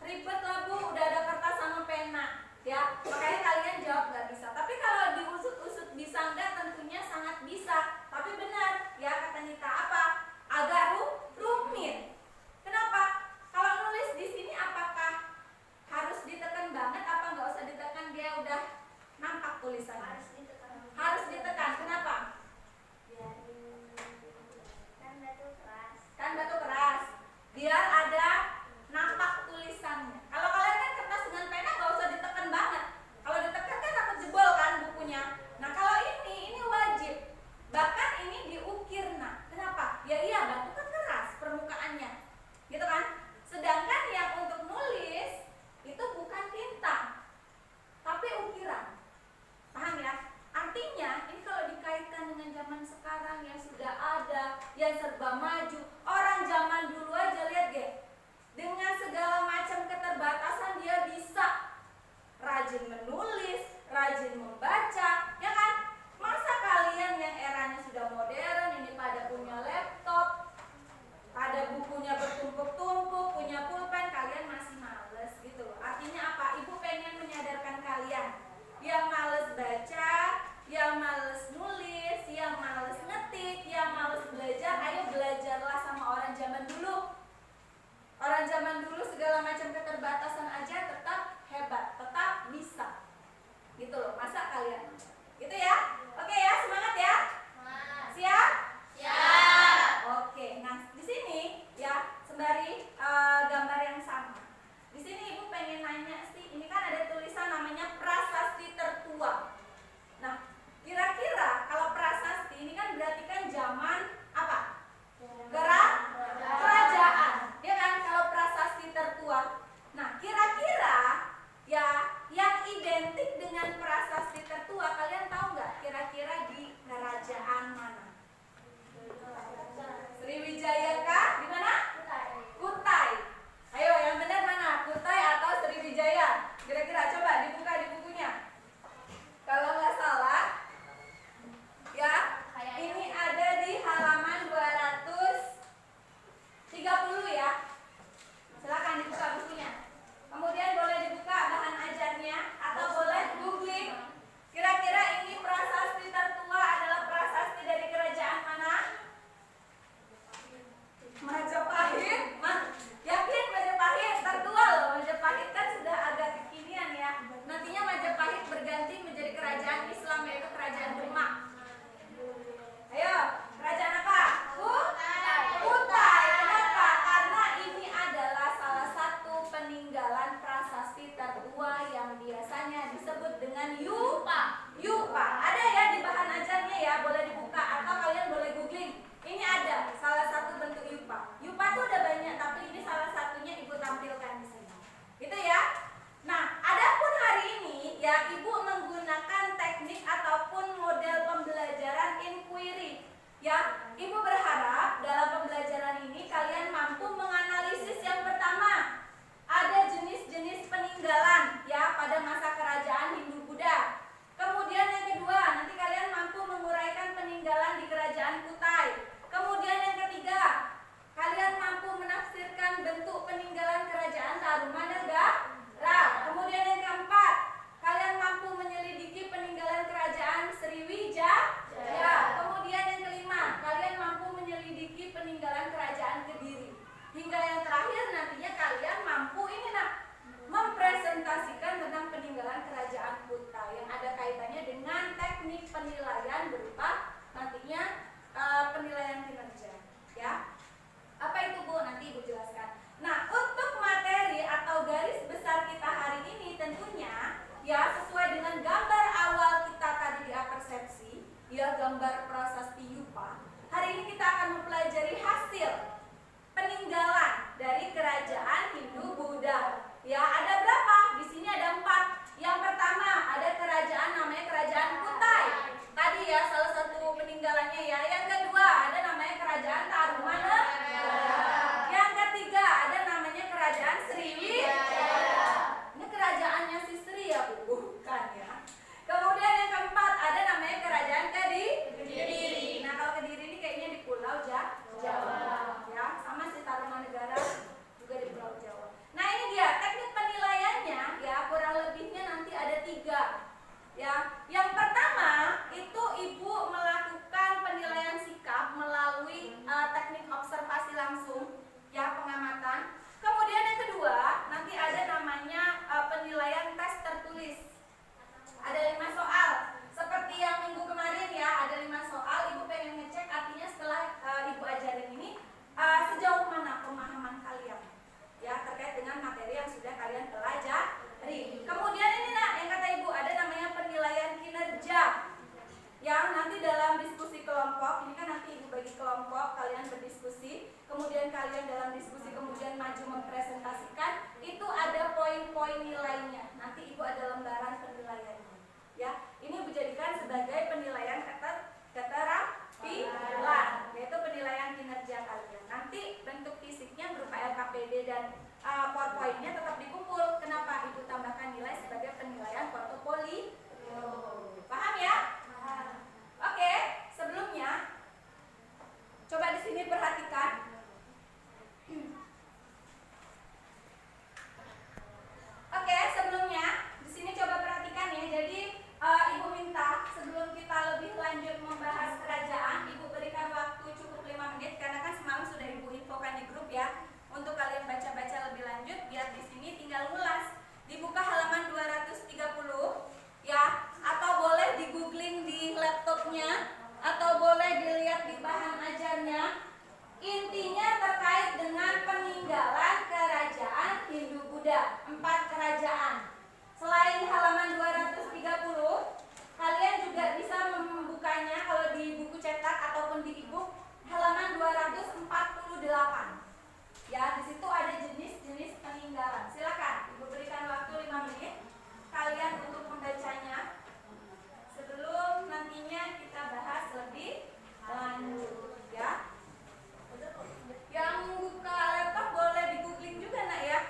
ribet lah Bu, udah ada kertas sama pena, ya. Makanya kalian jawab nggak bisa. Tapi kalau diusut-usut bisa nggak? Tentunya sangat bisa. Tapi benar, ya kata Nita apa? Agak rumit. Kenapa? Kalau nulis di sini apakah harus ditekan banget? Apa nggak usah ditekan? Dia udah nampak tulisannya. Harus ditekan. Kenapa? Kan batu keras. Biar ada nampak tulisannya. Kalau kalian kan kertas dengan pena nggak usah ditekan banget. Kalau ditekan kan takut jebol kan bukunya. Nah kalau ini wajib. Bahkan ini diukir. Nah kenapa? Ya iya, batu kan keras permukaannya, gitu kan? Sedangkan yang untuk nulis itu bukan tinta, tapi ukiran. Paham ya? Artinya ini kalau dikaitkan dengan zaman sekarang yang sudah ada, yang serba maju. Orang zaman dulu aja lihat deh, dengan segala macam keterbatasan dia bisa rajin menulis, rajin membaca, ya kan? Masa kalian yang eranya sudah modern ini pada punya laptop, pada bukunya bertumpuk-tumpuk, punya pulpen, kalian masih males gitu loh. Artinya apa? Ibu pengen menyadarkan kalian yang males baca, yang males nulis, yang males ngetik, yang males belajar, ayo belajarlah sama orang zaman dulu. Orang zaman dulu segala macam keterbatasan aja tetap hebat, tetap bisa. Gitu loh, masa kalian? Gitu ya? Oke ya, semangat ya? Siap? ada 4 kerajaan. Selain halaman 230, kalian juga bisa membukanya kalau di buku cetak ataupun di e-book halaman 248. Ya, di situ ada jenis-jenis peninggalan. Silakan, Ibu berikan waktu 5 menit kalian untuk membacanya sebelum nantinya kita bahas lebih lanjut, ya. Yang buka laptop boleh di googling juga, Nak, ya.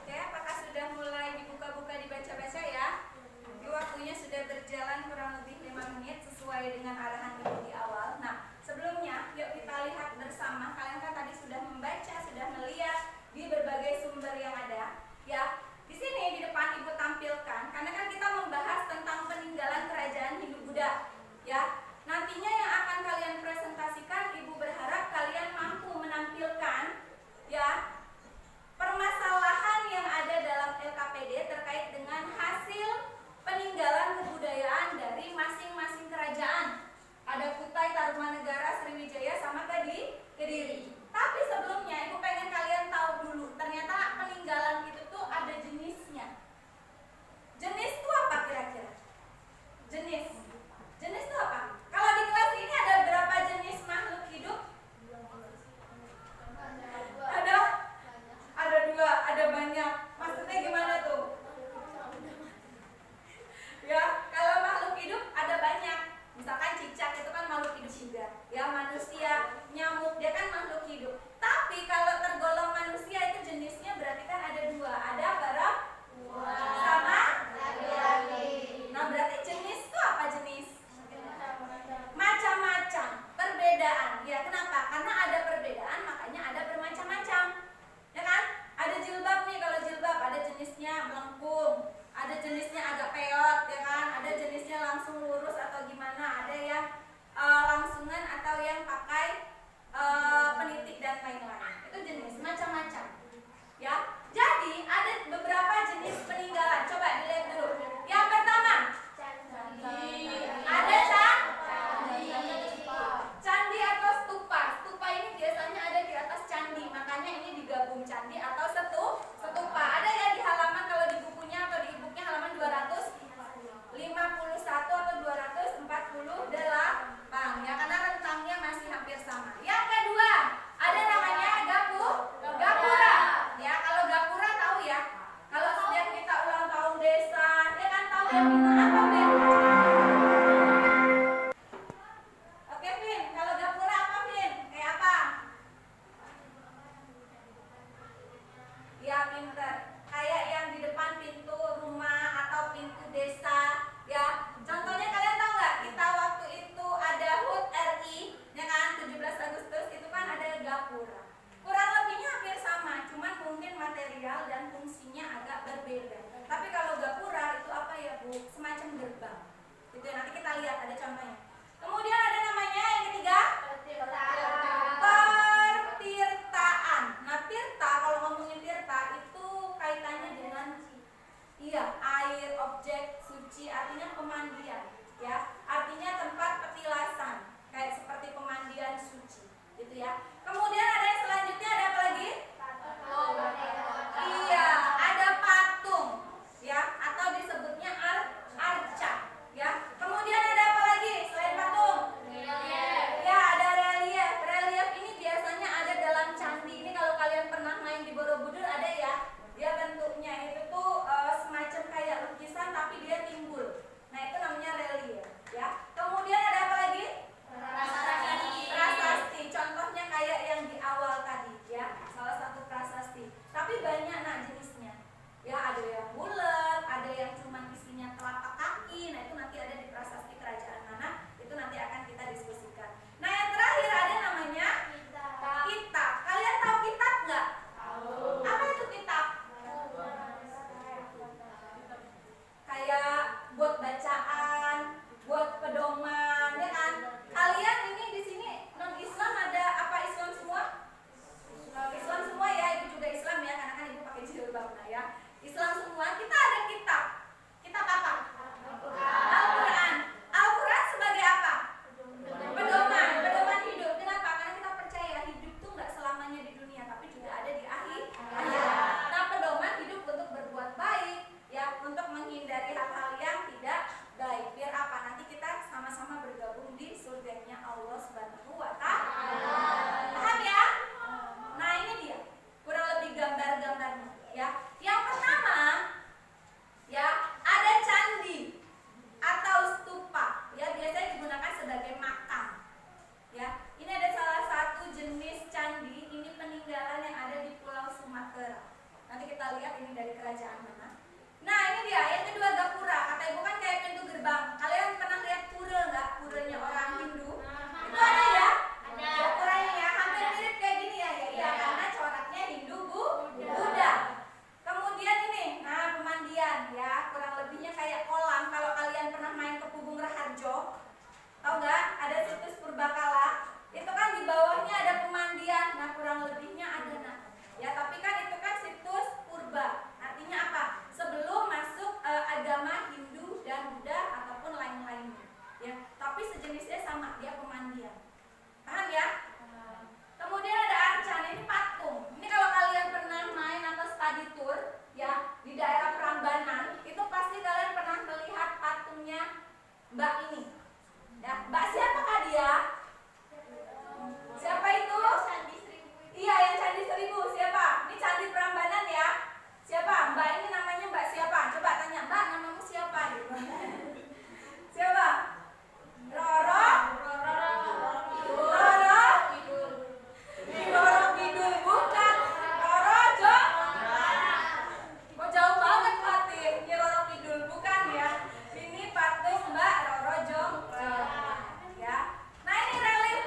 Oke, apakah sudah mulai dibuka-buka dibaca-baca ya? Jadi waktunya sudah berjalan kurang lebih 5 menit sesuai dengan arahan Ibu di awal. Nah, sebelumnya yuk kita lihat bersama. Kalian kan tadi sudah membaca, sudah melihat di berbagai sumber yang ada, ya. Di sini di depan Ibu tampilkan karena kan kita membahas tentang peninggalan kerajaan Hindu-Buddha, ya. Nantinya yang akan kalian presentasikan, Ibu berharap kalian mampu menampilkan, ya, permasalahan yang ada dalam LKPD terkait dengan hasil peninggalan kebudayaan dari masing-masing kerajaan. Ada Kutai, Tarumanegara, Sriwijaya, sama Kediri. Tapi sebelumnya Ibu pengen kalian tahu dulu, ternyata peninggalan itu tuh ada jenisnya. Jenis itu apa kira-kira? Jenis itu apa? Kalau di kelas ini ada berapa jenis makhluk hidup? Ada 2, ada banyak. Maksudnya gimana tuh? Ya, kalau makhluk hidup ada banyak. Misalkan cicak itu kan makhluk hidup juga. Ya, manusia, nyamuk, dia kan makhluk hidup. Tapi kalau tergolong manusia itu jenisnya berarti kan ada 2. Ada perempuan sama laki-laki. Nah, berarti jenis itu apa jenis? Macam-macam, perbedaan. Ya, kenapa? Karena ada perbedaan, makanya ada bermacam-macam. Ya kan? Ada jilbab nih, kalau jilbab ada jenisnya melengkung, ada jenisnya agak peot, ya kan? Ada jenisnya langsung lurus atau gimana, ada yang langsungan atau yang pakai penitik dan lain-lain. Itu jenis, macam-macam. Ya. Jadi ada beberapa jenis peninggalan. Coba dilihat dulu. Yang pertama, ada candi atau stupa. Stupa ini biasanya ada di atas candi, makanya ini digabung candi atau stupa. Ada ya di halaman, kalau di bukunya atau di e-booknya halaman 251 atau 248, ya, karena rentangnya masih hampir sama. Yang kedua, ada namanya gapura. Ya, kalau gapura tahu ya. Kalau setiap kita ulang tahun desa, ya kan tahu ya kita apa, Vin? Oke, Vin, kalau gapura apa, Vin? Kayak apa? Ya, pinter. Kayak yang di depan pintu rumah atau pintu desa, ya. Contohnya kalian tahu nggak? Kita waktu itu ada HUT RI, ya kan? 17 Agustus itu kan ada gapura. Kurang lebihnya hampir sama, cuman mungkin material dan fungsinya agak berbeda. Tapi kalau gapura itu apa ya, Bu? Semacam gerbang. Gitu ya, nanti kita lihat ada contohnya. Kemudian ada namanya yang ketiga, pertirtaan. Nah, tirta, kalau ngomongin tirta itu kaitannya dengan air, objek suci, artinya pemandian, ya. Artinya tempat petilasan, kayak seperti pemandian suci, gitu ya. Kemudian ada yang selanjutnya, ada apa lagi? Iya, ada patung, ya, atau disebutnya arca, ya. Kemudian ada apa lagi selain patung? Ya, ada relief. Relief ini biasanya ada dalam candi. Ini kalau kalian pernah main di Borobudur ada ya. Dia bentuknya itu tuh semacam kayak lukisan tapi dia timbul. Nah, itu namanya relief. Mbak ini. Ya, Mbak siapakah dia? Siapa itu? Iya, yang Candi Seribu. Siapa? Ini Candi Prambanan ya. Siapa? Mbak ini namanya Mbak siapa? Coba tanya, Mbak namamu siapa? Gitu. Siapa? Roro? Roro Kidul bukan. Roro Jong. Kok jauh banget Fatin? Ini Roro Kidul bukan ya. Ini patung Mbak Roro Jong. Ya. Nah ini relief.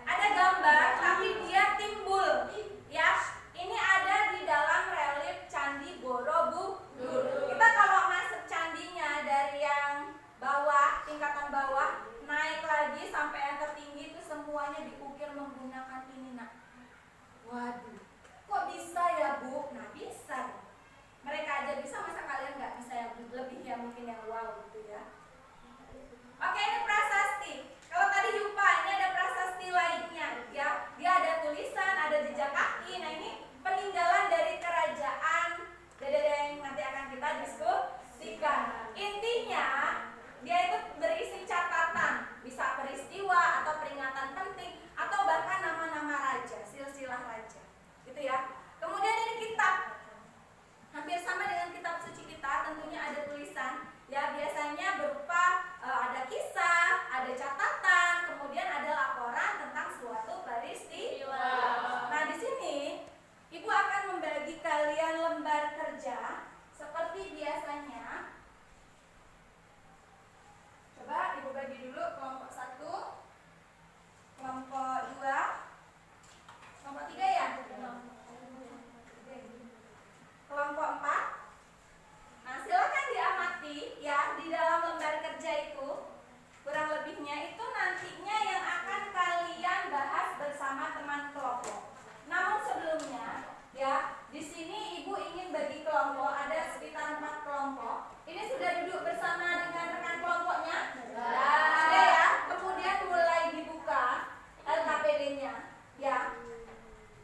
Ada gambar tapi dia timbul. Ya. Ini ada di dalam relief Candi Borobudur. Kita kalau masuk candinya dari yang bawah, tingkatan bawah, naik lagi sampai yang tertinggi itu semuanya diukir menggunakan ini nak. Waduh, kok bisa ya Bu? Nah bisa. Mereka aja bisa, masa kalian nggak bisa yang lebih ya mungkin yang wow gitu ya. Oke, ini prasasti. Kalau tadi Yupa, ini ada prasasti lainnya ya. Dia ada tulisan, ada jejak kaki. Nah ini peninggalan dari kerajaan yang nanti akan kita diskusikan. Intinya dia itu berisi catatan, bisa peristiwa atau peringatan penting atau bahkan nama-nama raja, silsilah raja, gitu ya. Kemudian ini kitab, hampir sama dengan kitab suci kita, tentunya ada tulisan, ya biasanya berupa ada kisah, ada catatan, kemudian ada laporan tentang suatu peristiwa. Nah di sini Ibu akan membagi kalian lembar kerja seperti biasanya. Coba Ibu bagi dulu kelompok 1, kelompok 2, kelompok 3 ya? Kelompok 4. Nah silakan diamati ya, di dalam lembar kerja itu kurang lebihnya itu nantinya yang akan kalian bahas bersama teman kelompok. Namun sebelumnya ya, di sini Ibu ingin bagi kelompok, ada sekitar 4 kelompok. Ini sudah duduk bersama dengan rekan kelompoknya? Sudah ya. Kemudian mulai dibuka LKPD-nya ya.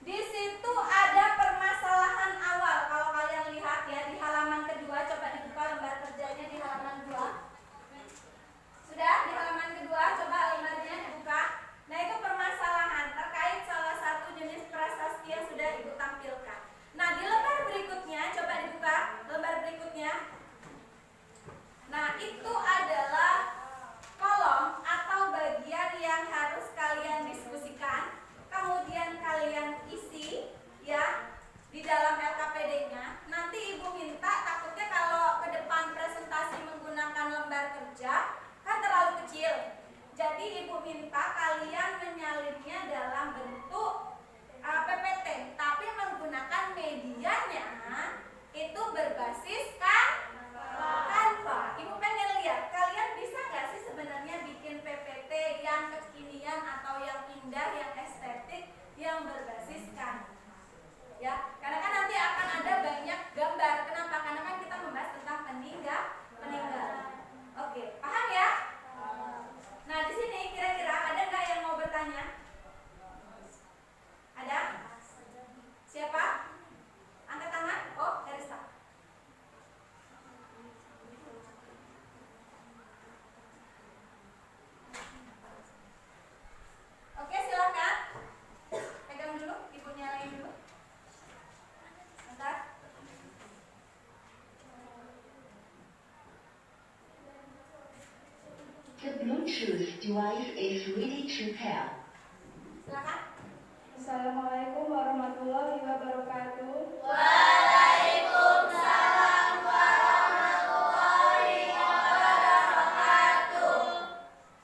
Di situ ada permasalahan awal. Kalau kalian lihat ya di halaman kedua, coba dibuka lembar kerjanya di halaman 2. Sudah di halaman kedua, coba lembarnya dibuka. Nah itu permasalahan terkait salah satu jenis prasasti yang sudah Ibu tampilkan. Nah di lembar berikutnya, coba dibuka lembar berikutnya. Nah itu adalah kolom atau bagian yang harus kalian diskusikan, kemudian kalian isi ya di dalam LKPD-nya. Nanti Ibu minta, takutnya kalau ke depan presentasi menggunakan lembar kerja kan terlalu kecil. Jadi Ibu minta kalian menyalinnya dalam bentuk PPT, tapi menggunakan medianya itu berbasis Canva. Ibu pengen lihat kalian bisa nggak sih sebenarnya bikin PPT yang kekinian atau yang indah, yang estetik, yang berbasis Canva. Ya, karena kan nanti akan ada banyak gambar. Kenapa? Karena kan kita membahas tentang peninggalan. Oke, paham ya? Nah, di sini kira-kira ada nggak yang mau bertanya? Ada? Siapa? Angkat tangan. Oh, Herista. Oke, silakan. Pegang dulu, Ibu nyalain dulu. Bentar. The Bluetooth device is ready to pair. Silakan. Assalamualaikum warahmatullahi wabarakatuh. Waalaikumsalam warahmatullahi wabarakatuh.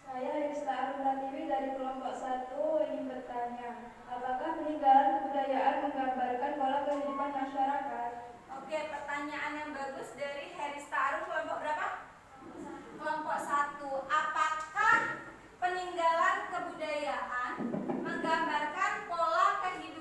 Saya Herista Arumratiwi dari kelompok 1 ingin bertanya, apakah peninggalan kebudayaan menggambarkan pola kehidupan masyarakat? Oke, pertanyaan yang bagus dari Herista Arum, kelompok berapa? Kelompok 1. Apakah peninggalan kebudayaan menggambarkan pola kehidupan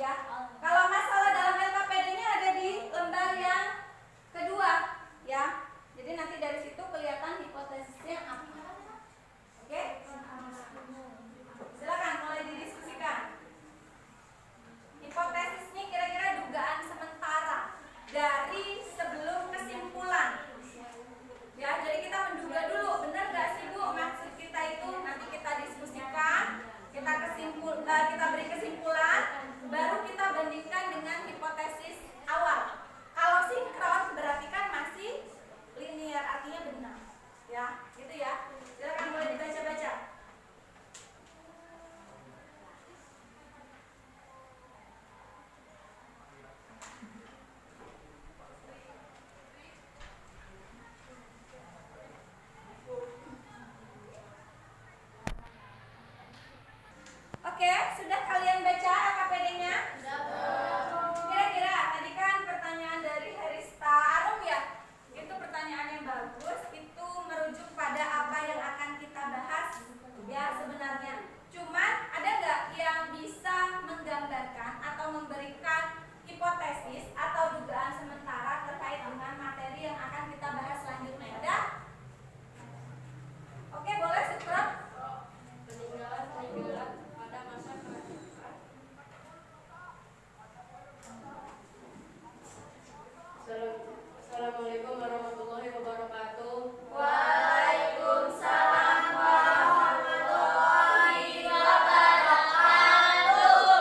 ya. Kalau masalah dalam LKPD-nya ada di lembar yang kedua ya. Jadi nanti dari situ kelihatan hipotesisnya apa. Oke? Silakan mulai didiskusikan. Hipotesis ini kira-kira dugaan sementara dari sebelum kesimpulan. Ya, jadi kita menduga dulu, benar nggak sih Bu maksud kita itu? Nanti kita diskusikan, kita beri kesimpulan, baru kita bandingkan dengan hipotesis awal. Kalau sinkron berarti kan masih linear, artinya benar. Ya, gitu ya. Silakan mulai dibaca-baca. Oke, sudah kalian baca LKPD-nya? Kira-kira tadi kan pertanyaan dari Herista Arum ya? Itu pertanyaan yang bagus, itu merujuk pada apa yang akan kita bahas ya sebenarnya. Cuman ada nggak yang bisa menggambarkan atau memberikan hipotesis atau dugaan sementara terkait dengan materi yang akan kita bahas selanjutnya? Ada? Oke, boleh Sukron? Peninggalan pada masa kerajaan. Assalamualaikum warahmatullahi wabarakatuh. Waalaikumsalam warahmatullahi wabarakatuh.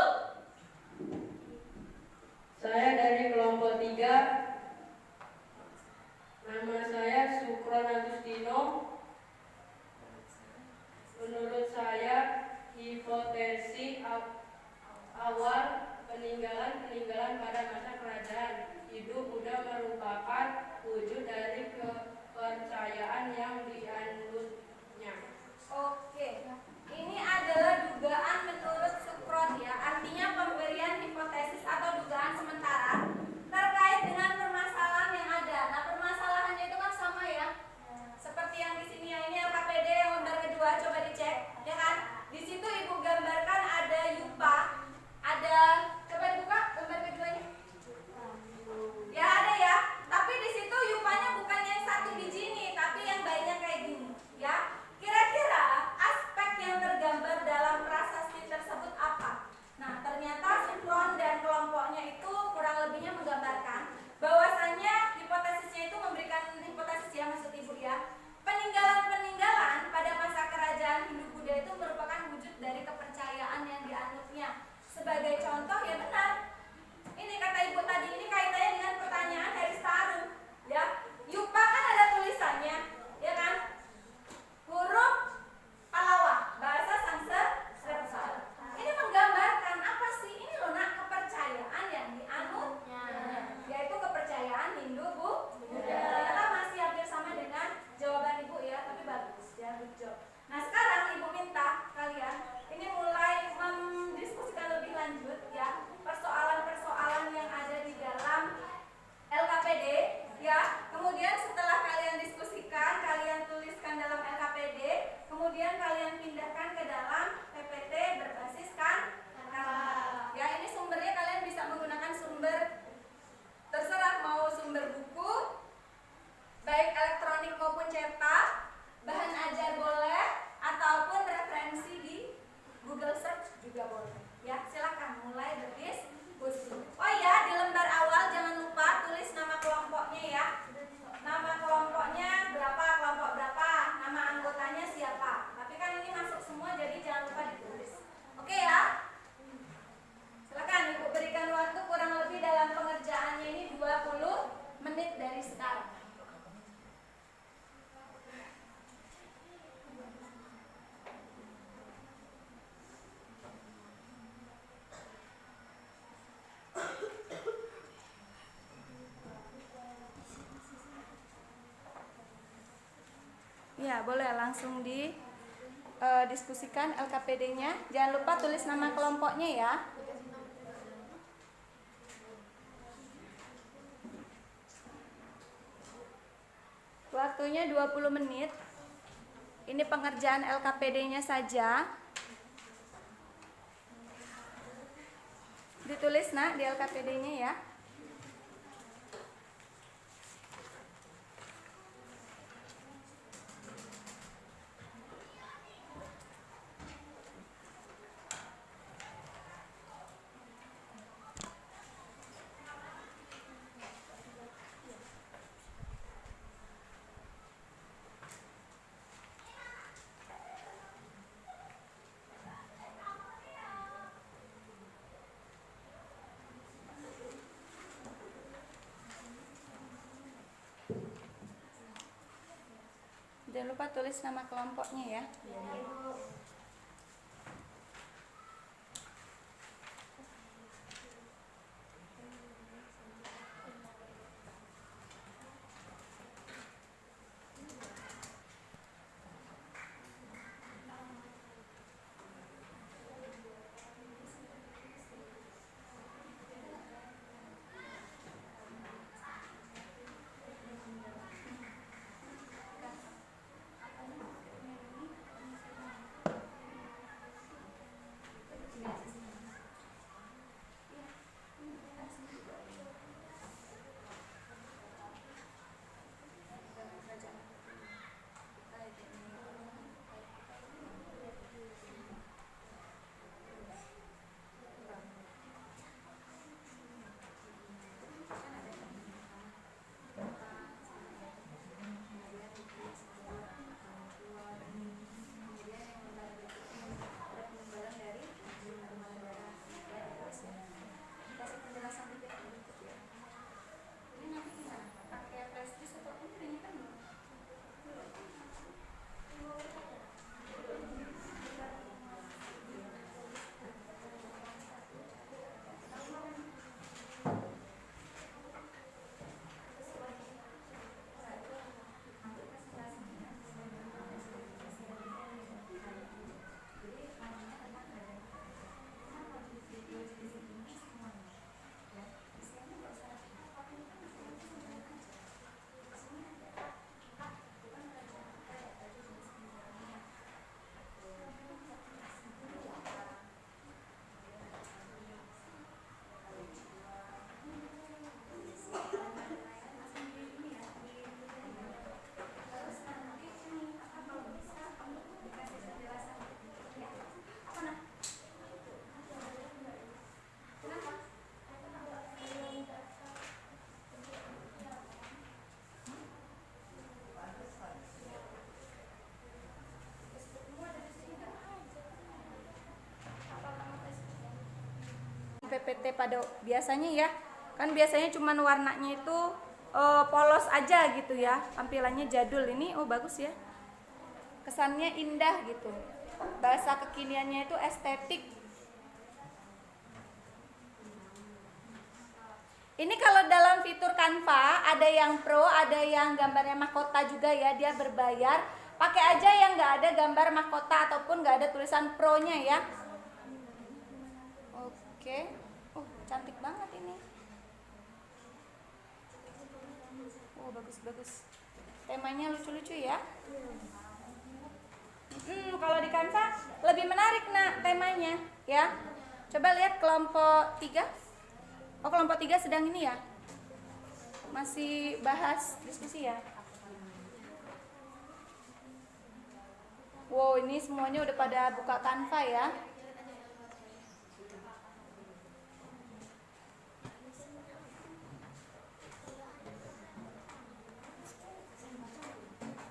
Saya dari kelompok 3. Nama saya Sukron Agustino. Menurut saya, hipotesis awal peninggalan pada masa kerajaan Hindu Buddha merupakan wujud dari kepercayaan yang dianutnya. Oke, ini adalah dugaan menurut Sukron ya, artinya pemberian hipotesis atau dugaan sementara terkait dengan permasalahan yang ada. Nah, permasalahannya itu kan sama ya, seperti yang di sini ya, ini LKPD yang lembar kedua, coba dicek, ya kan? Di situ Ibu gambarkan ada yupa, ada, coba dibuka lembar keduanya. Ya ada ya, tapi di situ yupanya bukan yang satu biji ini, tapi yang banyak kayak gini, ya. Kira-kira aspek yang tergambar dalam prasasti tersebut apa? Nah, ternyata Sukron dan kelompoknya itu kurang lebihnya menggambarkan bahwasannya hipotesisnya itu memberikan hipotesis ya, maksud Ibu ya. Peninggalan-peninggalan pada masa kerajaan Hindu Buddha itu merupakan wujud dari kepercayaan yang dianutnya. Sebagai contoh ya benar. Ini kata Ibu tadi, ini kaitannya dengan pertanyaan dari Starum, ya. Yupa kan ada tulisannya, ya kan? Huruf Palawa, bahasa Sanskerta. Ini menggambarkan apa sih? Ini loh nak, kepercayaan yang dianutnya, yaitu kepercayaan Hindu Buddha. Ternyata masih hampir sama dengan jawaban Ibu ya, tapi bagus ya, good job. Nah sekarang Ibu minta kalian ini mulai mendiskusikan lebih lanjut ya persoalan-persoalan yang ada di dalam LKPD ya. Kemudian setelah kalian diskusikan, kalian tuliskan dalam LKPD, kemudian kalian pindahkan ke dalam PPT berbasiskan ya. Ini sumbernya kalian bisa menggunakan sumber terserah, mau sumber buku baik elektronik maupun cetak, bahan ajar boleh, ataupun referensi di Google Search juga boleh. Ya, silakan mulai berdiskusi. Oh ya, di lembar awal jangan lupa tulis nama kelompoknya ya. Nama kelompoknya berapa, kelompok berapa, nama anggotanya siapa. Tapi kan ini masuk semua, jadi jangan lupa ditulis. Oke ya? Silakan Ibu berikan waktu kurang lebih dalam pengerjaannya ini 20 menit dari sekarang. Ya, boleh langsung diskusikan LKPD-nya. Jangan lupa tulis nama kelompoknya ya. Waktunya 20 menit. Ini pengerjaan LKPD-nya saja. Ditulis nak di LKPD-nya ya. Jangan lupa tulis nama kelompoknya ya. PPT pada biasanya ya, kan biasanya cuman warnanya itu polos aja gitu ya, tampilannya jadul. Ini oh bagus ya, kesannya indah gitu, bahasa kekiniannya itu estetik. Ini kalau dalam fitur Canva ada yang pro, ada yang gambarnya mahkota juga ya, dia berbayar. Pakai aja yang nggak ada gambar mahkota ataupun nggak ada tulisan pro-nya ya. Oke, cantik banget ini. Oh bagus-bagus. Temanya lucu-lucu ya. Kalau di Canva lebih menarik nak temanya ya. Coba lihat kelompok 3. Oh kelompok 3 sedang ini ya. Masih bahas diskusi ya. Wow ini semuanya udah pada buka Canva ya.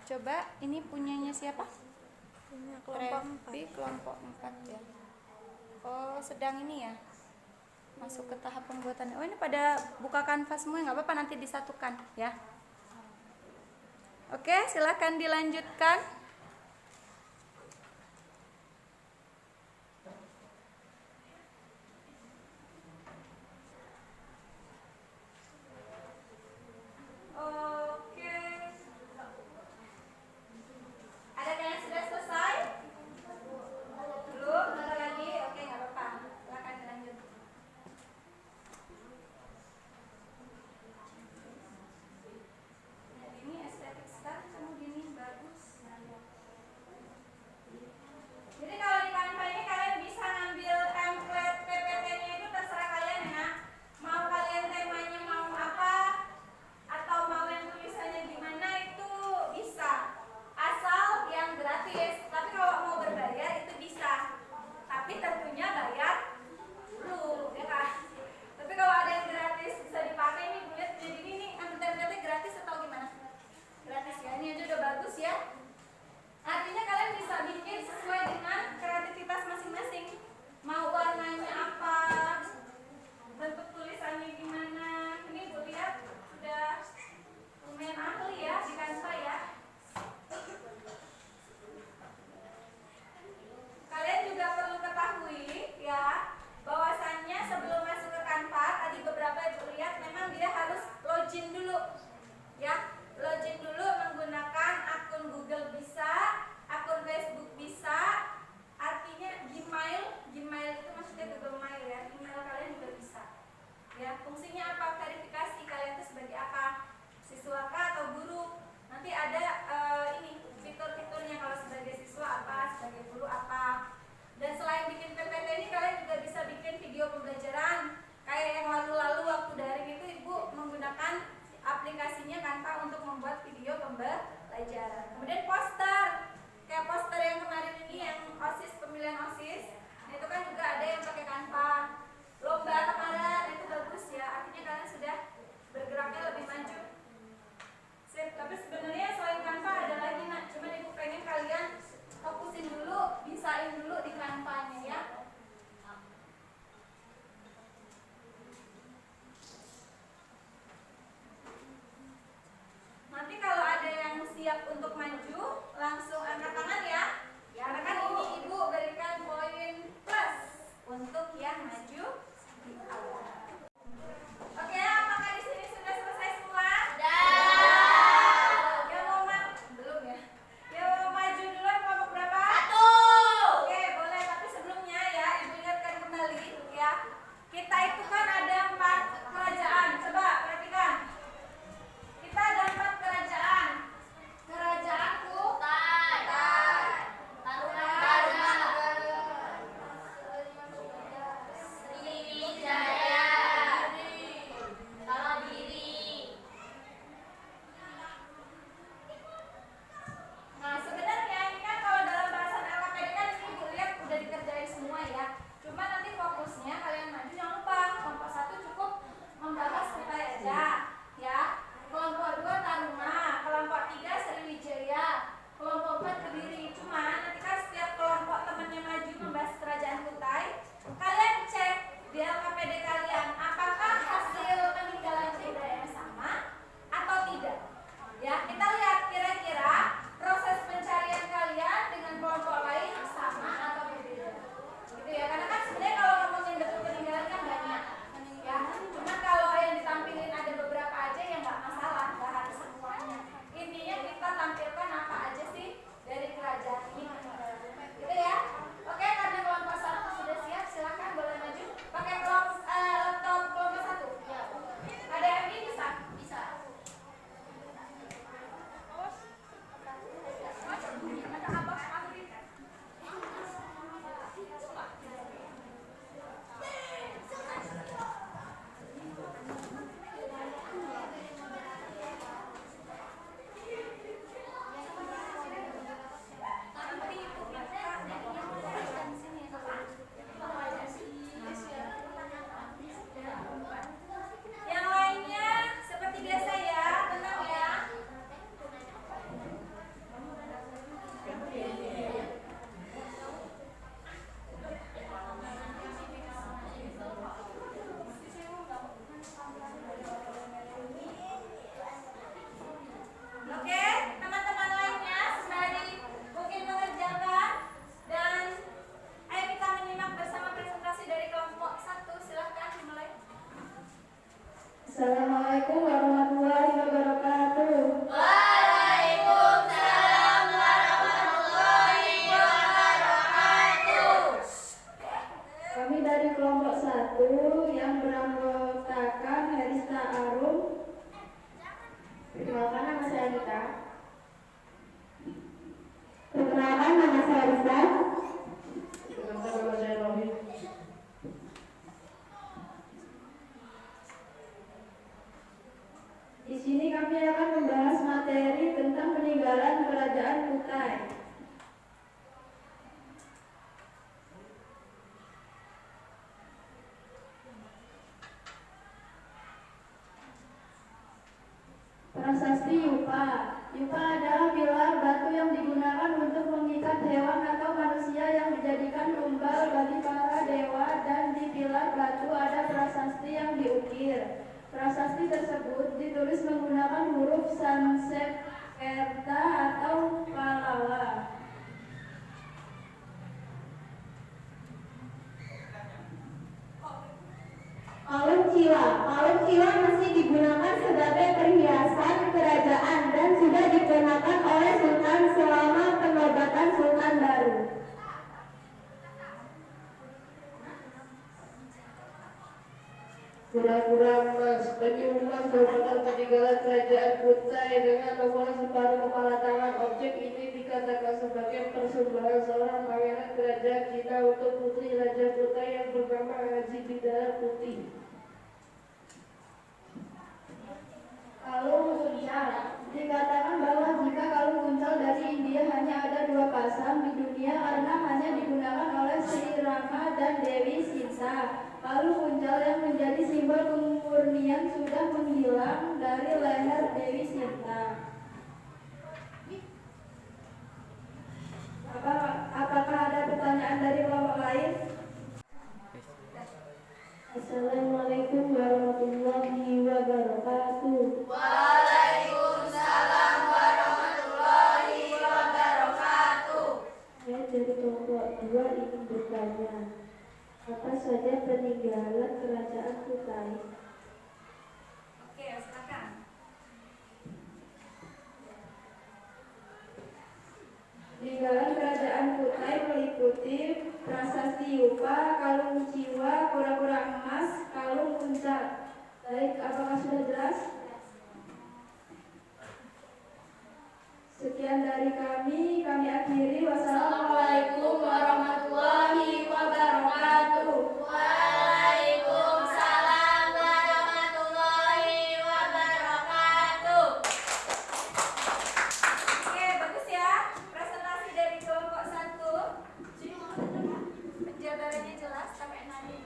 Coba ini punyanya siapa? Punya kelompok 4. Kelompok 4 ya. Oh sedang ini ya, masuk ke tahap pembuatan. Oh ini pada buka Canva semua, nggak apa-apa nanti disatukan ya. Oke silakan dilanjutkan. Ini estetik sekali kamu gini, bagus. login dulu. Ya, login dulu menggunakan akun Google bisa, akun Facebook bisa, artinya Gmail itu maksudnya Google Mail ya, email kalian juga bisa. Ya, fungsinya apa? Verifikasi kalian itu sebagai apa? Siswa kah atau guru? Nanti ada ini fitur-fiturnya, kalau sebagai siswa apa, sebagai guru apa. Dan selain bikin PPT ini kalian juga bisa bikin video pembelajaran. Kayak yang lalu-lalu waktu daring itu Ibu menggunakan aplikasinya Canva untuk membuat video pembelajaran. Kemudian poster, kayak poster yang kemarin ini yang OSIS, pemilihan OSIS, itu kan juga ada yang pakai Canva. Lomba kemarin itu bagus ya, artinya kalian sudah bergeraknya lebih maju. Sip, tapi sebenarnya selain Canva ada lagi nak, cuman Ibu pengen kalian fokusin dulu, bisain dulu di Canva-nya ya. Nanti kalau ada yang siap untuk maju, langsung angkat tangan ya. Karena kan ini Ibu berikan poin plus untuk yang maju di awal. Oke, apakah di sini sudah selesai semua? Sudah. Yang mau belum ya? Yang mau maju duluan kelompok berapa? 1. Oke, boleh. Tapi sebelumnya ya, Ibu ingatkan kembali ya. Kita itu kan ada 4 kerajaan. Coba perhatikan. Kita ada 4 kerajaan. Kerajaan Kutai, Sriwijaya, Taladiri. Nah, sebenarnya ini kan kalau dalam bahasan LKPD kan ini Ibu lihat udah dikerjain semua ya. Cuma nanti fokusnya kalian maju jangan lupa kelompok 1 cukup membahas Kutai aja ya. Kelompok 2 Taruna, kelompok 3 Sriwijaya, kelompok 4 Kediri. Cuma nanti kan setiap kelompok temannya maju membahas kerajaan Kutai, kalian cek di LKPD kalian apakah hasil peninggalan budayanya sama atau tidak. Ya, kita lihat kira-kira proses pencarian kalian dengan kelompok lain sama atau berbeda. Gitu ya, karena kan sebenarnya kalau ngomongin bentuk peninggalan kan banyak. Ya, cuma kalau yang ditampilin ada beberapa aja yang nggak masalah, nggak harus semuanya. Intinya kita tampilkan apa aja sih dari kerajaan ini. Gitu ya. Oke, karena kelompok 1 sudah siap, silakan boleh maju. Pakai laptop kelompok 1. Ya. Ada MI bisa? Bisa. Yang lainnya seperti biasa ya, tenang ya. Oke, teman-teman lainnya sembari mungkin mengerjakan dan ayo kita menyimak bersama presentasi dari kelompok 1. Silahkan dimulai. Assalamualaikum warahmatullahi wabarakatuh. Waalaikumsalam warahmatullahi wabarakatuh. Kami dari kelompok 1 yang beranggotakan Herista Arum. Perkenalkan nama saya Anita. Perkenalkan nama saya Risa. Perkenalkan nama saya Rohit. Di sini kami akan membahas materi tentang peninggalan kerajaan Kutai. Prasasti Yupa. Yupa adalah pilar batu yang digunakan untuk mengikat hewan atau manusia yang dijadikan tumbal bagi para dewa, dan di pilar batu ada prasasti yang diukir. Prasasti tersebut ditulis menggunakan huruf Sanskerta atau Pallawa. Palung Cila masih digunakan sebagai Kura-kura emas, penyu emas merupakan peninggalan kerajaan Kutai dengan nomor separuh kepala tangan. Objek ini dikatakan sebagai persembahan seorang pangeran kerajaan Cina untuk putri Raja Kutai yang bernama Haji Bidara Putih. Kalung uncal. Dikatakan bahwa jika kalung uncal dari India hanya ada 2 pasang di dunia karena hanya digunakan oleh Sri Rama dan Dewi Sinta. Kalung uncal yang menjadi simbol kemurnian sudah menghilang dari leher Dewi Sinta. Apakah ada pertanyaan dari kelompok lain? Assalamualaikum warahmatullahi wabarakatuh. Waalaikumsalam warahmatullahi wabarakatuh. Saya dari kelompok 2 ingin bertanya, apa saja peninggalan kerajaan Kutai? Oke, silakan. Peninggalan kerajaan Kutai meliputi prasasti Yupa, kalung jiwa, kura-kura emas, kalung uncal. Baik, apakah sudah jelas? Sekian dari kami akhiri. Wassalamualaikum warahmatullahi wabarakatuh. Waalaikumsalam warahmatullahi wabarakatuh. Oke, bagus ya. Presentasi dari kelompok 1. Penjabarannya jelas sampai nanti.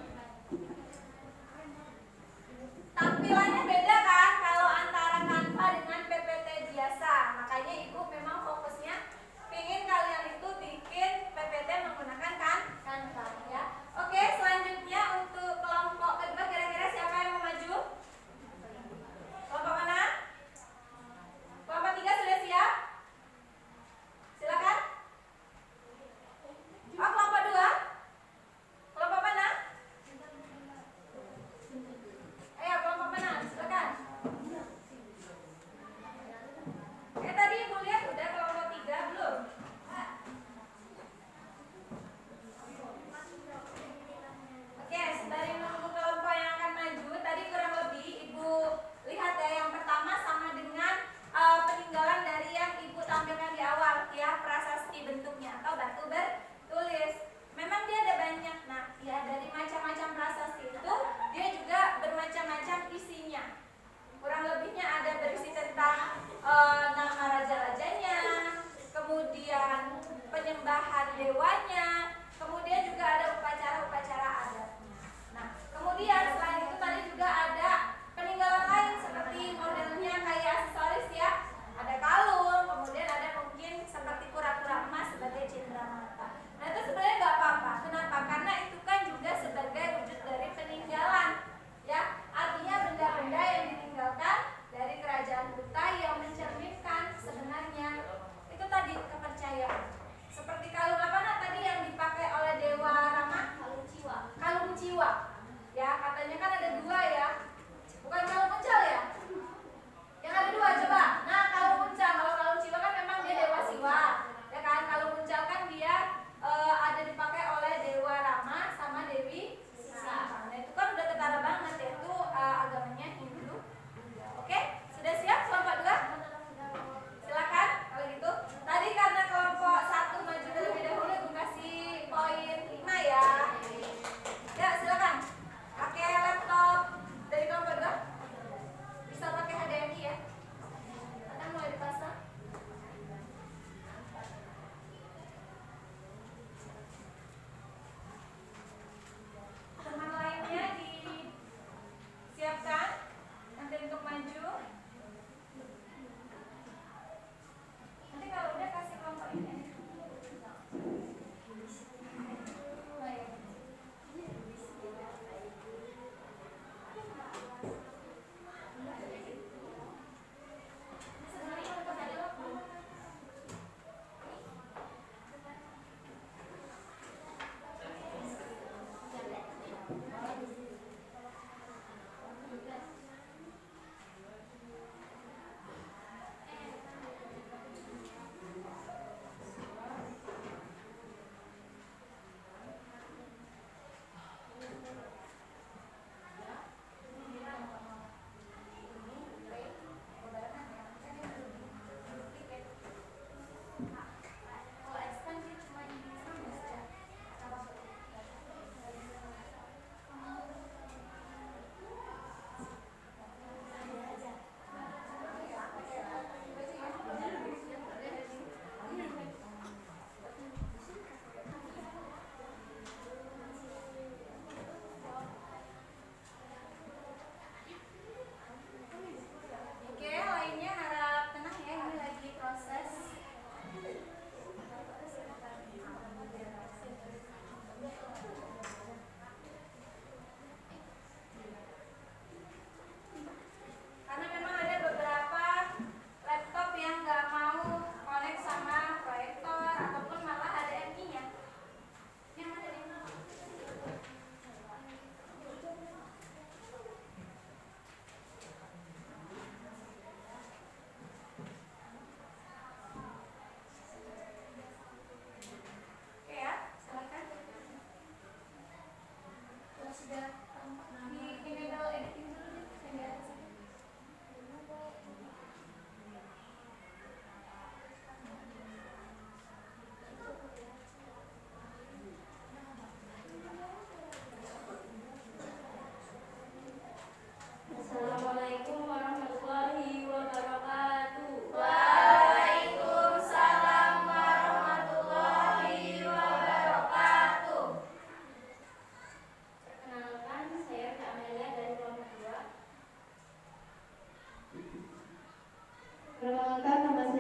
Tampilannya beda kan kalau antara Canva dengan PPT biasa. Makanya Ibu memang fokusnya pingin kalian itu bikin PPT menggunakan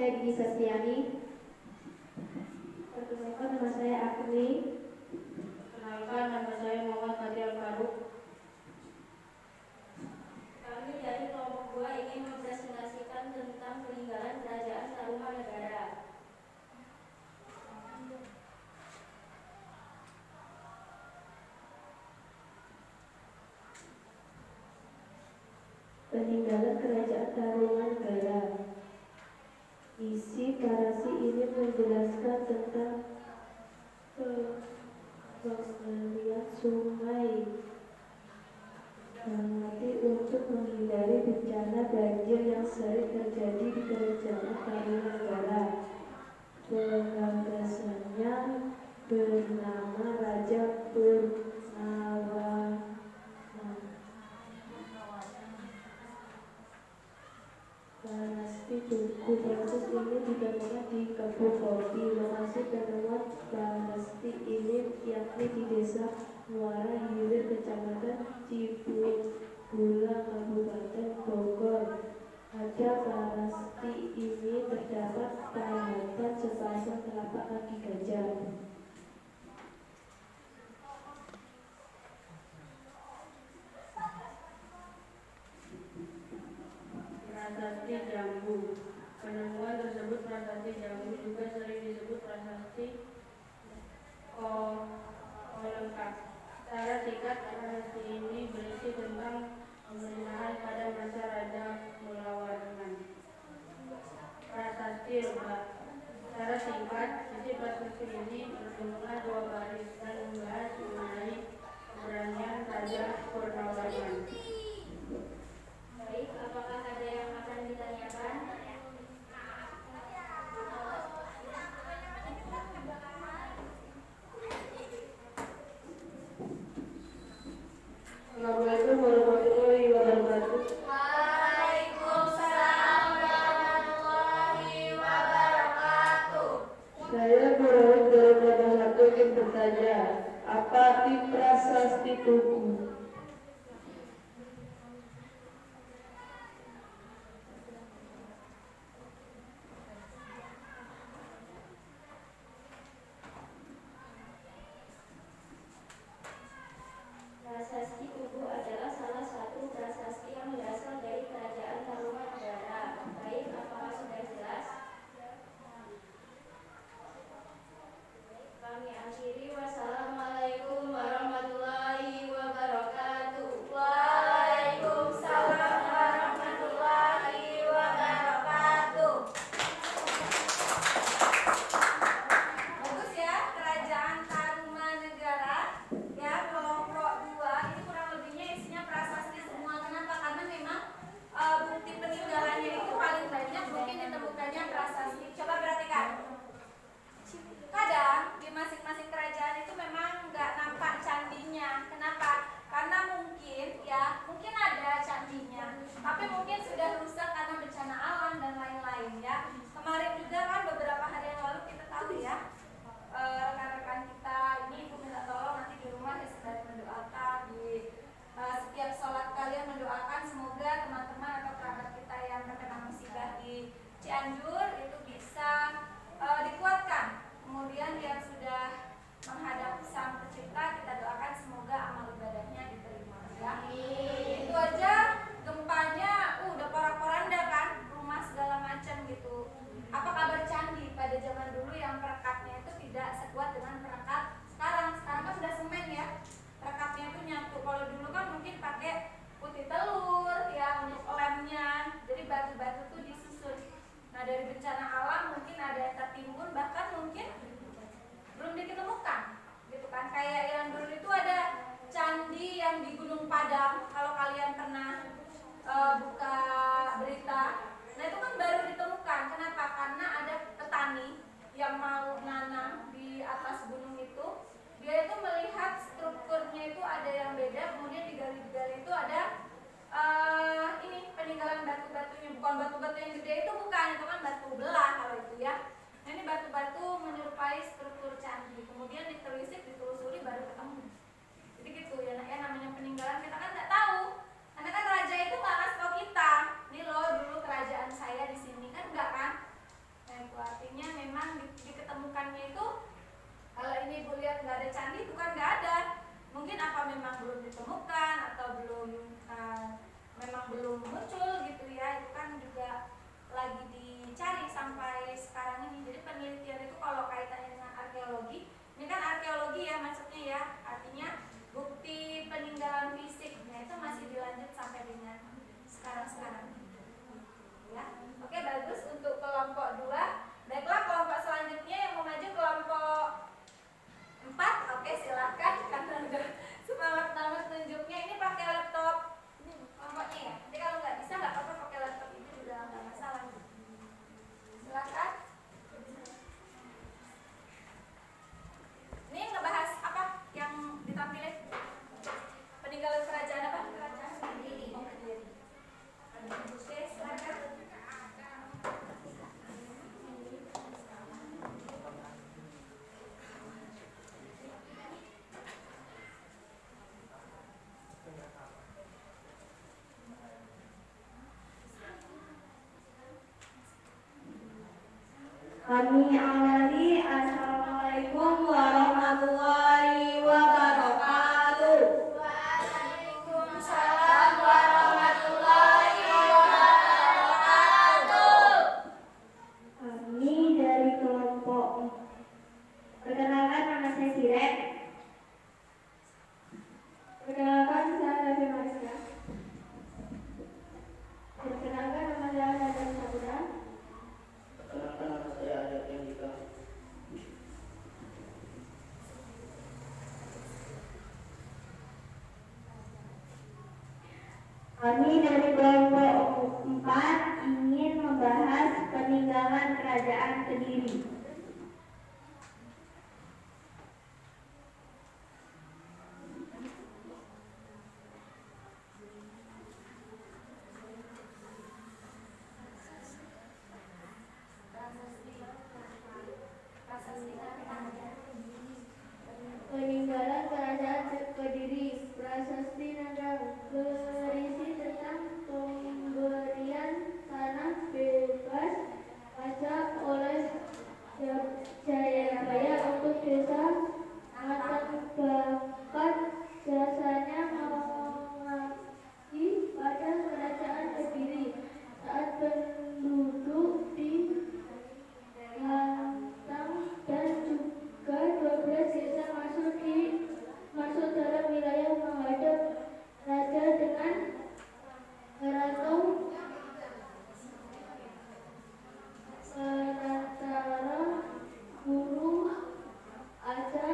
saya Dini Sastiani. Perkenalkan, nama saya Agni. Kenalkan, nama saya Muhammad Fatih Al-Faruq. Kami dari kelompok 2 ingin mempresentasikan tentang peninggalan Kerajaan Tarumanegara. Peninggalan Kerajaan Tarumanegara. Isi narasi ini menjelaskan tentang pengalian sungai Bangati untuk menghindari bencana banjir yang sering terjadi di Kerajaan Tarumanegara. Penggagasnya bernama Raja Purnawana. Prasasti Tugu. Proses ini ditemukan di Kebun Kopi. Lokasi penemuan prasasti ini yakni di Desa Muara Hilir, Kecamatan Cibubula, Kabupaten Bogor. Pada prasasti ini terdapat pahatan sepasang telapak kaki gajah. Prasasti Jambu. Penemuan tersebut prasasti Jambu juga sering disebut prasasti Kolengkap. Secara singkat, prasasti ini berisi tentang pemerintahan pada masa Raja Mulawarman. Prasasti Lebak. Secara singkat, isi prasasti ini berjumlah 2 baris dan membahas mengenai keberanian Raja Purnawarman. Baik, apakah ada yang akan ditanyakan? Assalamualaikum warahmatullahi wabarakatuh. Waalaikumsalam warahmatullahi wabarakatuh. Saya Nurul dari kelompok 1 ingin bertanya, apa arti prasasti Tugu? Prasasti Tugu adalah salah satu prasasti yang berasal dari Kerajaan Tarumanegara. Baik, apakah sudah jelas? Kami akhiri. Wassalamualaikum warahmatullahi wabarakatuh. Waalaikumsalam warahmatullahi wabarakatuh. Bagus ya, Kerajaan Tarumanegara. Ya, kelompok 2 ini kurang lebihnya isinya prasasti semua. Kenapa? Karena memang bukti peninggalannya itu paling banyak mungkin ditemukannya prasasti. Coba perhatikan. Kadang di masing-masing kerajaan itu memang nggak nampak candinya. Kenapa? Karena mungkin ada candinya, tapi mungkin sudah rusak karena bencana alam dan lain-lain ya. Kemarin juga kan beberapa hari yang lalu kita tahu ya, rekan-rekan kita ini ibu minta tolong nanti di rumah ya sedang mendoakan di setiap sholat kalian mendoakan semoga teman-teman atau kerabat kita yang terkena musibah di Cianjur itu bisa dikuatkan. Kemudian yang sudah menghadap Sang Pencipta kita doakan semoga amal ibadahnya diterima ya. Itu aja gempanya udah porak-poranda kan, rumah segala macam gitu. Apa kabar candi pada zaman dulu yang perekatnya itu tidak sekuat dengan perekat sekarang? Sekarang kan sudah semen ya, perekatnya itu nyatu. Kalau dulu kan mungkin pakai putih telur ya untuk lemnya, jadi batu-batu tuh disusun. Nah dari bencana alam mungkin ada yang tertimbun, bahkan mungkin belum diketemukan gitu kan. Kayak yang dulu itu ada candi yang di Gunung Padang, kalau kalian pernah buka berita. Nah itu kan baru ditemukan. Kenapa? Karena ada petani yang mau nanam di atas gunung itu, dia itu melihat strukturnya itu ada yang beda, kemudian digali-gali itu ada ini peninggalan batu-batunya. Bukan batu-batu yang gede itu, bukan, itu kan batu belah kalau itu ya. Nah ini batu-batu menyerupai struktur candi, kemudian ditelisik, ditelusuri baru ketemu. Jadi gitu ya, namanya peninggalan kita kan nggak tahu Kami awali, Assalamualaikum warahmatullahi wabarakatuh. Waalaikumsalam warahmatullahi wabarakatuh. Kami dari kelompok. Perkenalkan, nama saya Sirek. Perkenalkan, saya Raffi Mariska. Perkenalkan, nama saya Nadia Saputra. Perkenalkan, nama saya Arya Hendika. Kami dari kelompok 4 ingin membahas peninggalan Kerajaan Kediri. Peninggalan Kerajaan Kediri, Prasasti Nandang, berisi tentang pemberian tanah bebas pajak oleh Jayabaya untuk desa Matang, bakat jasanya mengabdi pada Kerajaan Kediri saat penduduk di Lantang dan juga 12 desa masuk dalam wilayah menghadap raja dengan rantau perantara guru raja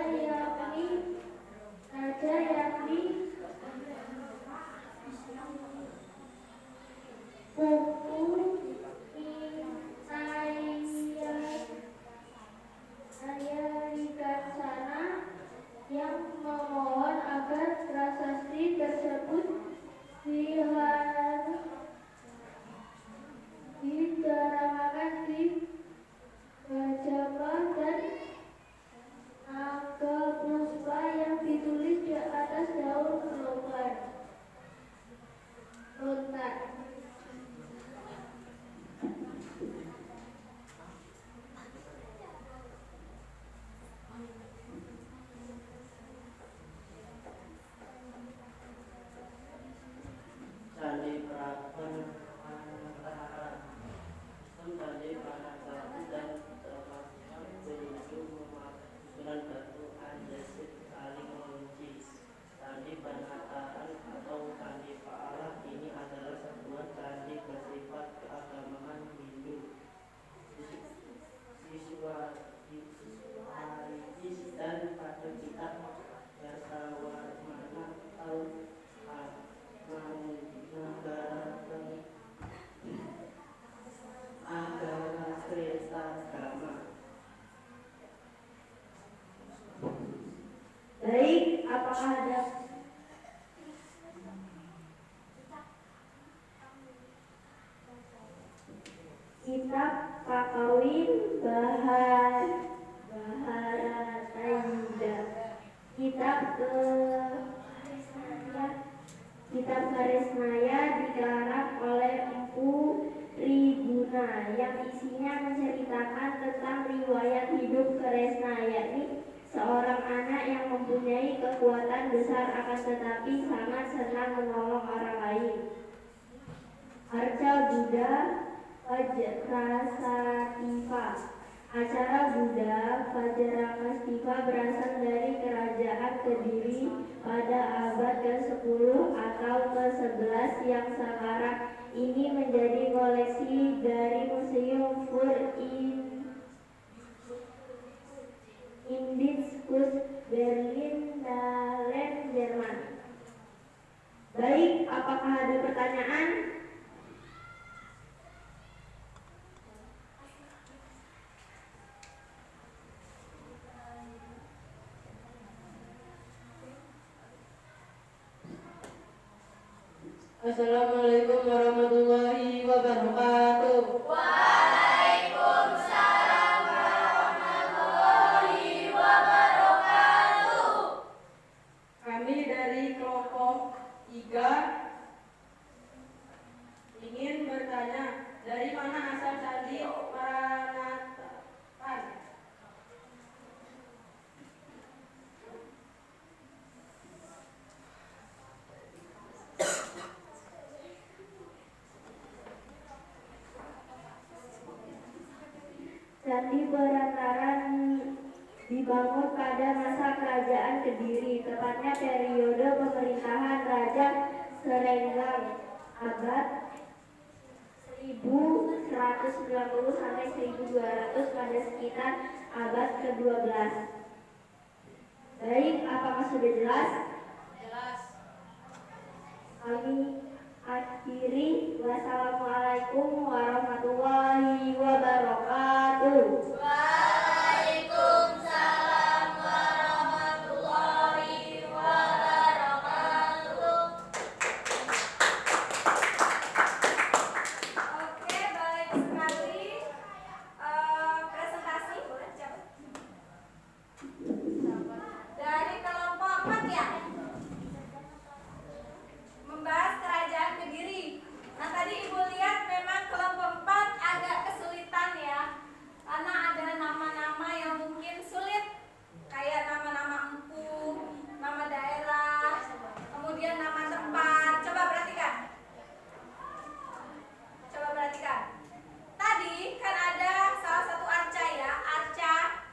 yakni Pupu Wikansana yang memohon agar prasasti tersebut didaramakan di Bajapa dan Naga Puspa yang ditulis di atas daun lontar. Candi Prapan Antara Candi Panasati dan termasuk berujung susunan batu andesit saling mengunci. Candi Panataran atau Candi Paalah ini adalah sebuah candi bersifat keagamaan Hindu. Siswaridis dan pada kitab Dasawarmana tahun Agama Kretagama. Baik, apakah ada kitab Kakawin Baharatayuda, kitab Karesnaya dikarang oleh Empu Triguna yang isinya menceritakan tentang riwayat hidup Kresna, yakni seorang anak yang mempunyai kekuatan besar akan tetapi sangat senang menolong orang lain. Arca Buddha Vajrasativa. Acara Buddha Vajrasativa berasal dari Kerajaan Kediri pada abad ke-10 atau ke-11 yang sekarang ini menjadi koleksi dari Museum für Indiskus Berlin, Dahlem, Jerman. Baik, apakah ada pertanyaan? Assalamualaikum warahmatullahi wabarakatuh. Waalaikumsalam warahmatullahi wabarakatuh. Kami dari kelompok 3 ingin bertanya, dari mana asal Candi Candi Perantaran dibangun pada masa Kerajaan Kediri, tepatnya periode pemerintahan Raja Serenggang abad 1190 sampai 1200 pada sekitar abad ke-12. Baik, apakah sudah jelas? Jelas. Kami akhiri. Wassalamualaikum warahmatullahi wabarakatuh. Waalaikumsalam warahmatullahi wabarakatuh. Oke, baik sekali. Presentasi boleh siapa? Dari kelompok 4 ya. Membahas Kerajaan Kediri. Nah, tadi Ibu lihat memang kelompok 4 agak kesulitan ya. Karena ada nama-nama yang mungkin sulit, kayak nama-nama empu, nama daerah, kemudian nama tempat. Coba perhatikan. Tadi kan ada salah satu arca ya, arca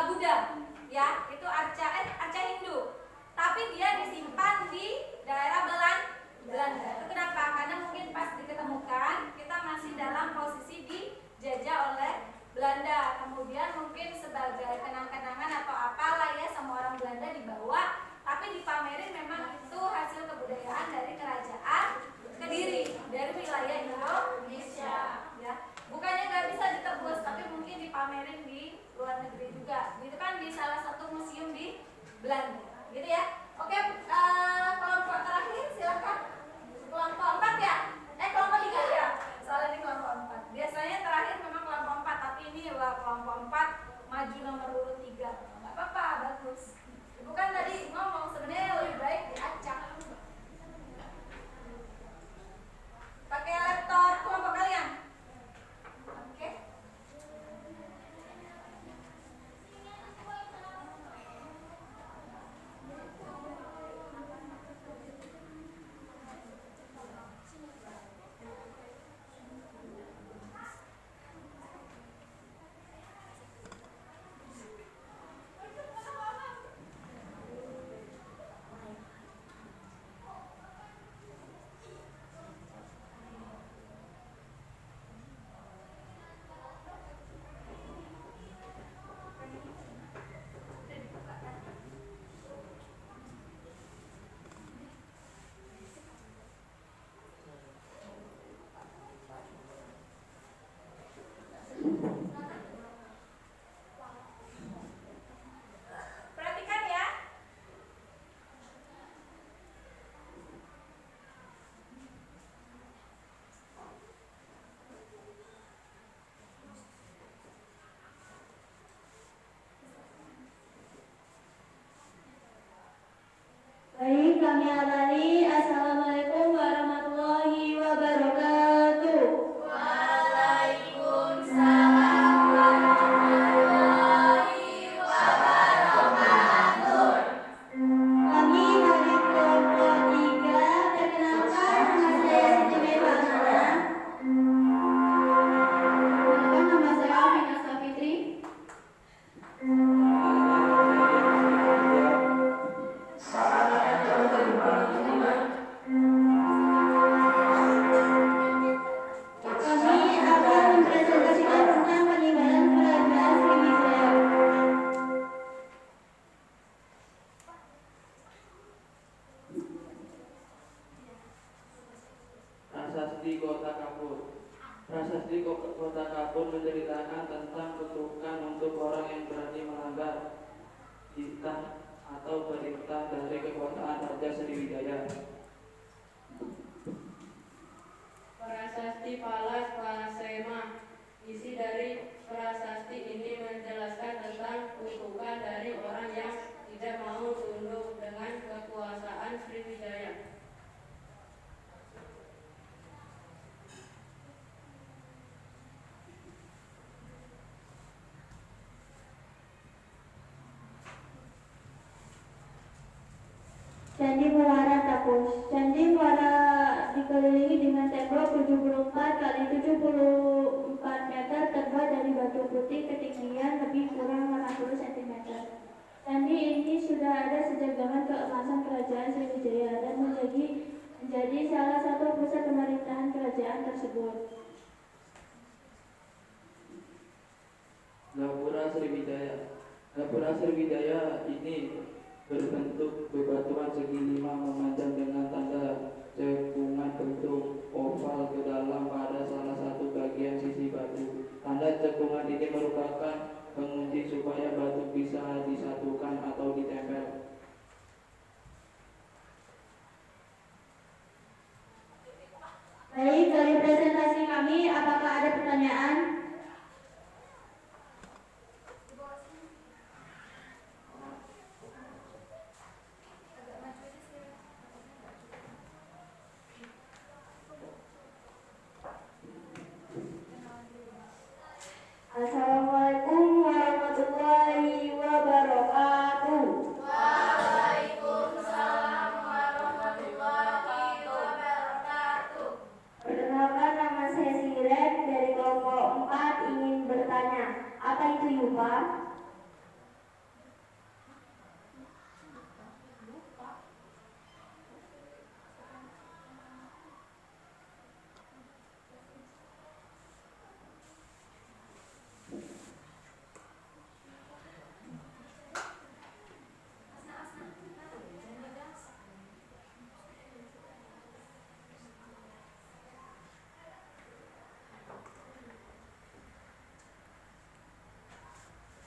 Buddha ya, itu arca Hindu. Tapi dia disimpan di daerah Belanda. Itu kenapa? Karena mungkin pas diketemukan kita masih dalam posisi dijajah oleh Belanda. Kemudian mungkin sebagai kenang-kenangan atau apalah ya sama orang Belanda dibawa, tapi dipamerin memang itu hasil kebudayaan dari Kerajaan Kediri, dari wilayah Indonesia ya. Bukannya nggak bisa ditebus, tapi mungkin dipamerin di luar negeri juga. Gitu kan di salah satu museum di Belanda. Gitu ya. Oke, kelompok terakhir silakan. Kelompok 4 ya? Kelompok 3 ya? Soalnya ini kelompok 4. Biasanya terakhir memang kelompok 4, tapi ini kelompok 4 maju nomor urut 3. Enggak apa-apa, bagus. Ibu kan tadi ngomong sebenarnya lebih baik diacak. Pakai laptop kelompok kalian. Oke. Perhatikan ya. Baik, kami awali. Assalamualaikum warahmatullahi wabarakatuh. Waalaikumsalam warahmatullahi wabarakatuh. Kami dari kelompok 3, perkenalkan nama saya Siti Mevana. Perkenalkan nama saya Alvina Safitri. Kami akan mempresentasikan tentang penyebaran kerajaan Sriwijaya. Prasasti Kota Kapur. Prasasti Kota Kapur menceritakan tentang kutukan untuk orang yang berani melanggar titah atau perintah dari kekuasaan Raja Sriwijaya. Prasasti Palas Pasema. Isi dari prasasti ini menjelaskan tentang kutukan dari orang yang tidak mau tunduk dengan kekuasaan Sriwijaya. Candi Muara Tapus. Candi Muara dikelilingi dengan tembok 74 kali 74 meter terbuat dari batu putih. meliputi ketinggian lebih kurang 80 cm. Candi ini sudah ada sejak zaman keemasan Kerajaan Sriwijaya dan menjadi salah satu pusat pemerintahan kerajaan tersebut. Gapura Sriwijaya. Gapura Sriwijaya ini berbentuk bebatuan segi 5 memanjang dengan tanda cekungan bentuk oval ke dalam pada salah satu bagian sisi batu. Tanda cekungan ini merupakan pengunci supaya batu bisa disatukan atau ditempel. Baik, dari presentasi kami, apakah ada pertanyaan? Assalamualaikum warahmatullahi wabarakatuh. Waalaikumsalam warahmatullahi wabarakatuh. Perkenalkan, nama saya Siren dari kelompok 4 ingin bertanya, apa itu yupa?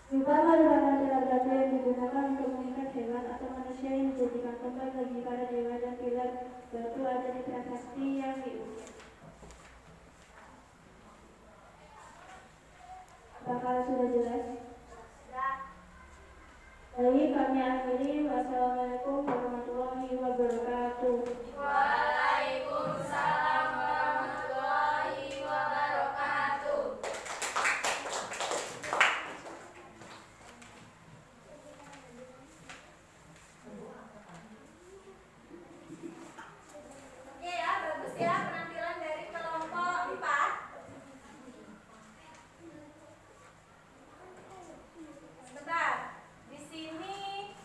Yupa merupakan pilar batu yang digunakan untuk mengikat hewan atau manusia yang dijadikan tumbal bagi para dewa, dan pilar batu ada di prasasti yang diukir. Apakah sudah jelas? Baik, kami akhiri. Wassalamualaikum warahmatullahi wabarakatuh. Waalaikumsalam warahmatullahi wabarakatuh. Oke ya, bagus ya penampilan dari kelompok 4. Sebentar, di sini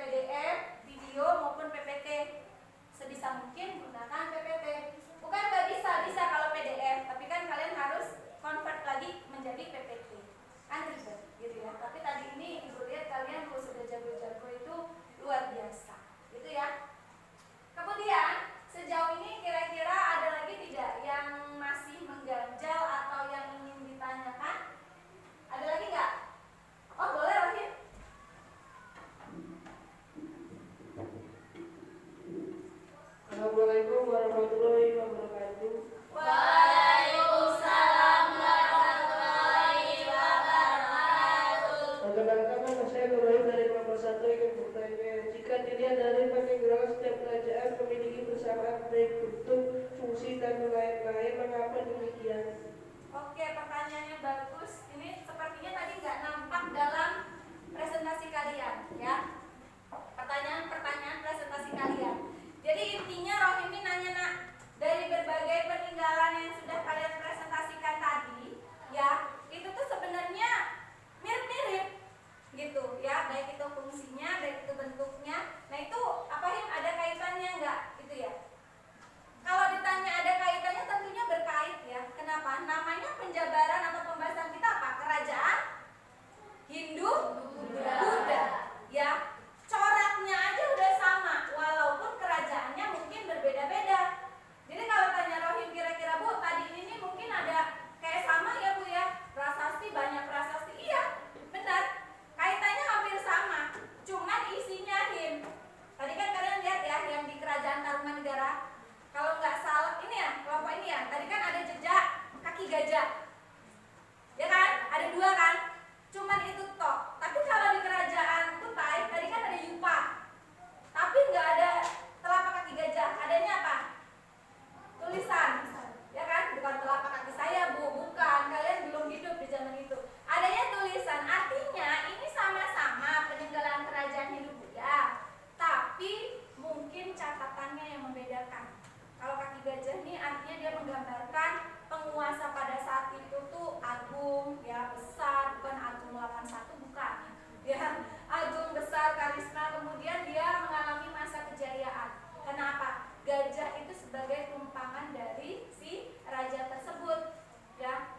PDF, video maupun PPT. Sebisa mungkin gunakan PPT. Bukan nggak bisa kalau PDF, tapi kan kalian harus convert lagi menjadi PPT. Kan ribet gitu ya. Tapi tadi ini Ibu lihat kalian sudah jago-jago itu luar biasa. Gitu ya. Kemudian sejauh ini kira-kira ada lagi tidak yang masih mengganjal atau yang ingin ditanyakan? Ada lagi nggak? Oh boleh Rohim. Assalamualaikum warahmatullahi wabarakatuh. Waalaikumsalam warahmatullahi wabarakatuh. Perkenalkan, saya Nurul dari nomor 1 ingin bertanya. Jika dilihat dari peninggalan setiap kerajaan memiliki persamaan baik bentuk, fungsi dan lain-lain, mengapa demikian? Oke, pertanyaannya bagus. Ini sepertinya tadi nggak nampak dalam presentasi kalian, ya. Pertanyaan presentasi kalian. Jadi intinya Rohim ini nanya nak, dari berbagai peninggalan yang sudah kalian presentasikan tadi, ya, itu tuh sebenarnya mirip-mirip, gitu, ya. Baik itu fungsinya, baik itu bentuknya. Nah itu apa yang ada kaitannya nggak, gitu ya? Kalau ditanya ada kaitannya tentunya berkait ya. Kenapa? Namanya penjabaran atau pembahasan kita apa? Kerajaan Hindu Buddha. Ya, coraknya aja udah sama walaupun kerajaannya mungkin berbeda-beda. Jadi kalau tanya Rohim kira-kira Bu, tadi ini mungkin ada kayak sama ya Bu ya? Prasasti, banyak prasasti. Iya, benar. Kaitannya hampir sama. Cuman isinya Him. Tadi kan kalian lihat ya yang di Kerajaan Tarumanegara. Kalau nggak salah, ini ya, kelompok ini ya. Tadi kan ada jejak kaki gajah, ya kan? Ada 2 kan? Cuman itu toh. Tapi kalau di Kerajaan Kutai, tadi kan ada yupa, tapi nggak ada telapak kaki gajah. Adanya apa? Tulisan, ya kan? Bukan telapak kaki saya Bu, bukan. Kalian belum hidup di zaman itu. Adanya tulisan. Artinya ini sama-sama peninggalan kerajaan Hindu Buddha, tapi mungkin catatannya yang membedakan. Kalau kaki gajah ini artinya dia menggambarkan penguasa pada saat itu tuh agung, ya, besar, bukan agung 81, bukan. Ya, agung, besar, karisma, kemudian dia mengalami masa kejayaan. Kenapa? Gajah itu sebagai tumpangan dari si raja tersebut, ya.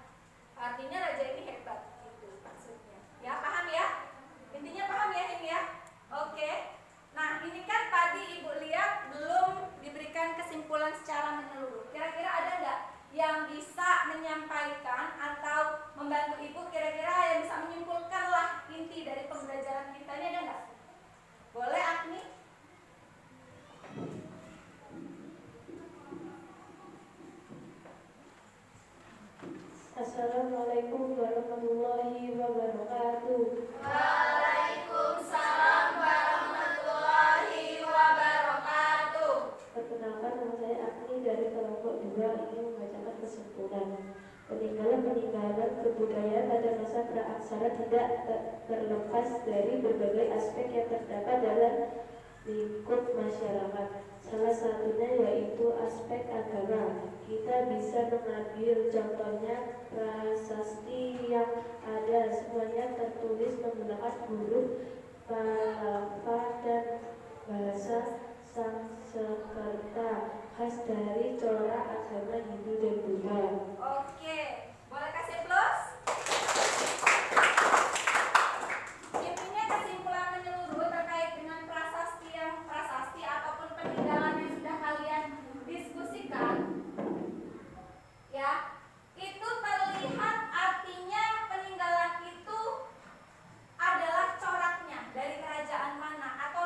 Artinya raja ini hebat, gitu maksudnya. Ya, paham ya? Intinya paham ya ini ya? Oke. Nah, ini kan tadi Ibu lihat belum diberikan kesimpulan secara menyeluruh. Kira-kira ada nggak yang bisa menyampaikan atau membantu Ibu kira-kira yang bisa menyimpulkan lah inti dari pembelajaran kita ini, ada nggak? Boleh Agni? Assalamualaikum warahmatullahi wabarakatuh. Waalaikumsalam warahmatullahi wabarakatuh. Perkenalkan, nama saya Agni dari kelompok 2 ingin membacakan kesimpulan. Peninggalan kebudayaan pada masa praaksara tidak terlepas dari berbagai aspek yang terdapat dalam lingkup masyarakat. Salah satunya yaitu aspek agama. Kita bisa mengambil contohnya prasasti yang ada, semuanya tertulis menggunakan huruf Palapa dan bahasa Sanskerta khas dari corak agama Hindu dan Buddha. Oke, boleh kasih plus? Intinya kesimpulan menyeluruh terkait dengan prasasti ataupun peninggalan yang sudah kalian diskusikan, ya, itu terlihat artinya peninggalan itu adalah coraknya dari kerajaan mana atau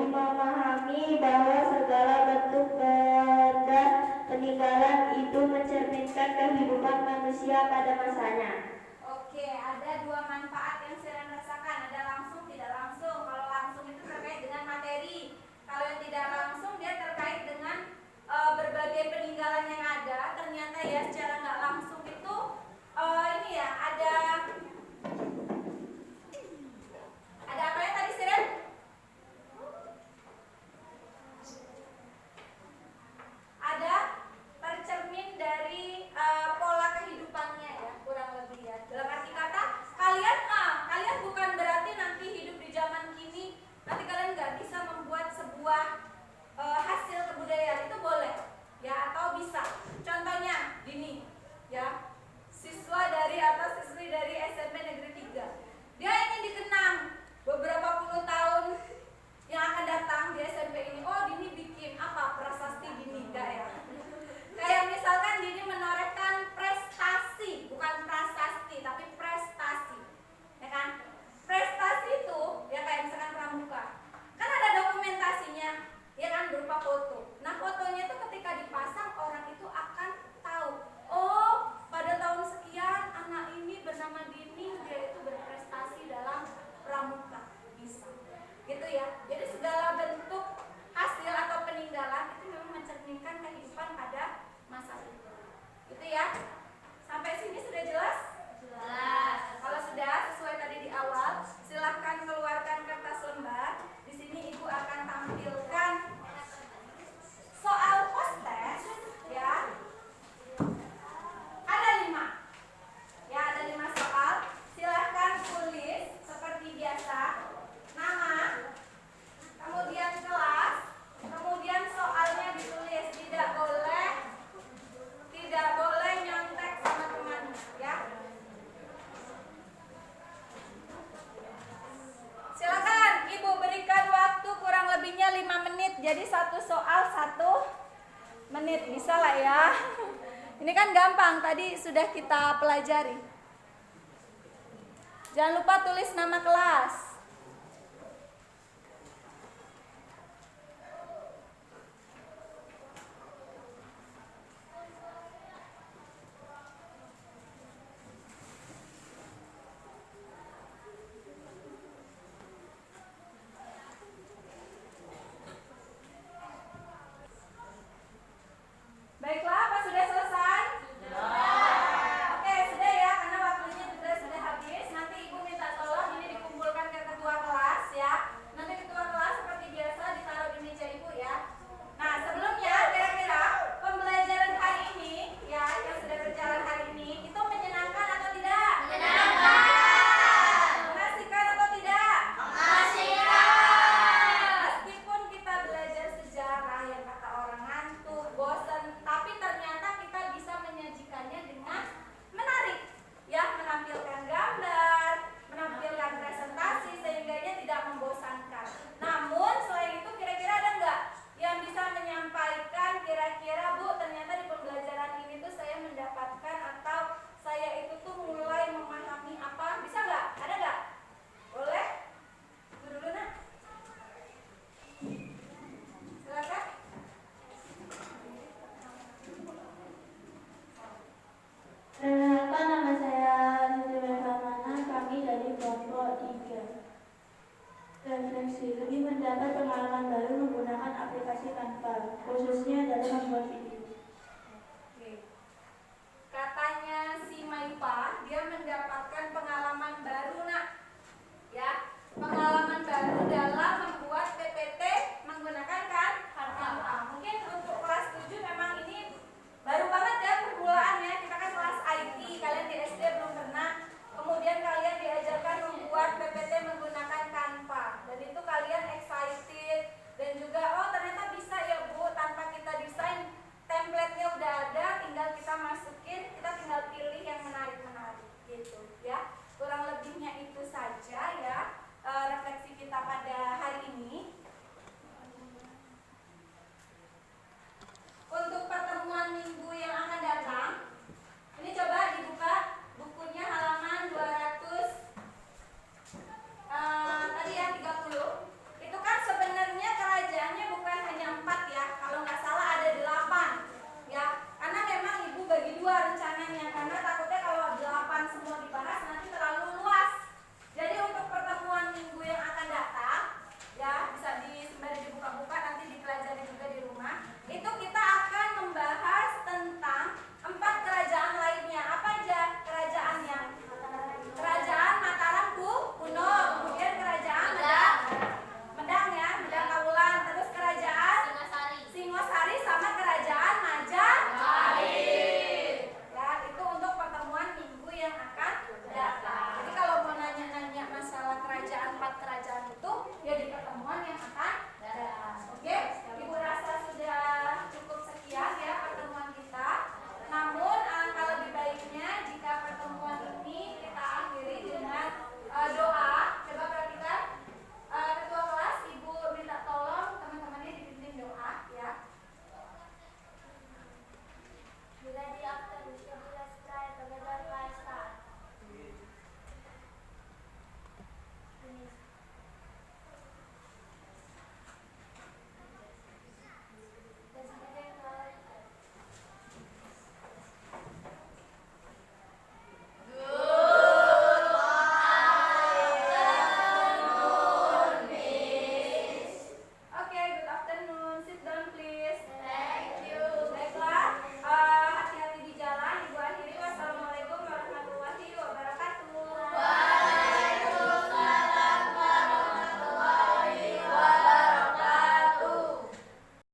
memahami bahwa segala bentuk benda peninggalan itu mencerminkan kehidupan manusia pada masanya. Oke, ada dua manfaat yang saya rasakan. Ada langsung, tidak langsung. Kalau langsung itu terkait dengan materi. Kalau yang tidak langsung dia terkait dengan berbagai peninggalan yang ada. Ternyata ya secara nggak langsung itu ini ya ada apa ya tadi Siren? Ada tercermin dari pola kehidupannya ya, kurang lebih ya. Dalam arti kata kalian bukan berarti nanti hidup di zaman kini nanti kalian nggak bisa membuat sebuah hasil kebudayaan, itu boleh ya, atau bisa. Contohnya gini ya, siswa dari atau siswi dari SMP Negeri 3 dia ingin dikenang beberapa puluh tahun yang akan datang di SMP ini. Oh, Dini bikin apa? Prasasti Dini, enggak ya? Kayak misalkan Dini menorehkan prestasi, bukan prasasti, tapi prestasi, ya kan? Prestasi itu ya kayak misalkan pramuka, kan ada dokumentasinya, ya kan, berupa foto. Nah, fotonya itu ketika dipasang orang itu akan tahu, oh pada tahun sekian anak ini bernama Dini, dia itu berprestasi dalam pramuka, bisa gitu ya. Jadi segala bentuk hasil atau peninggalan itu memang mencerminkan kehidupan pada masa itu, gitu ya. Sampai sini sudah jelas? Jelas. Kalau sudah sesuai tadi di awal, silahkan keluarkan kertas lembar. Di sini ibu akan tampilkan soal post-test ya. Ada 5 ya, ada 5 soal. Silahkan tulis seperti biasa, nama, kemudian kelas, kemudian soalnya ditulis. Tidak boleh nyontek sama teman ya. Silakan ibu berikan waktu kurang lebihnya 5 menit. Jadi satu soal 1 menit, bisa lah ya. Ini kan gampang, tadi sudah kita pelajari. Jangan lupa tulis nama kelas. Baiklah, apa sudah selesai? Oke, sudah ya, karena waktunya juga sudah habis. Nanti ibu minta tolong ini dikumpulkan ke ketua kelas ya. Nanti ketua kelas seperti biasa ditaruh di meja ibu ya. Nah, sebelumnya kira-kira pembelajaran hari ini ya, yang sudah berjalan hari ini itu menyenangkan atau tidak? Menyenangkan. Mengasihkan atau tidak? Mengasihkan. Meskipun kita belajar sejarah yang kata orang ngantuk, bosan, tapi ternyata kita bisa menyajikannya dengan menarik ya, menampilkan gambar, menampilkan presentasi sehingganya tidak membosankan. Namun selain itu kira-kira ada nggak yang bisa menyampaikan kira-kira Bu, ternyata di pembelajaran ini tuh saya mendapatkan atau saya itu tuh mulai memahami apa, bisa nggak? Ada nggak? Boleh? Bu dulu nak. Silakan. Perkenalkan, nama saya Siti Farmana, kami dari kelompok 3. Refleksi, lebih mendapat pengalaman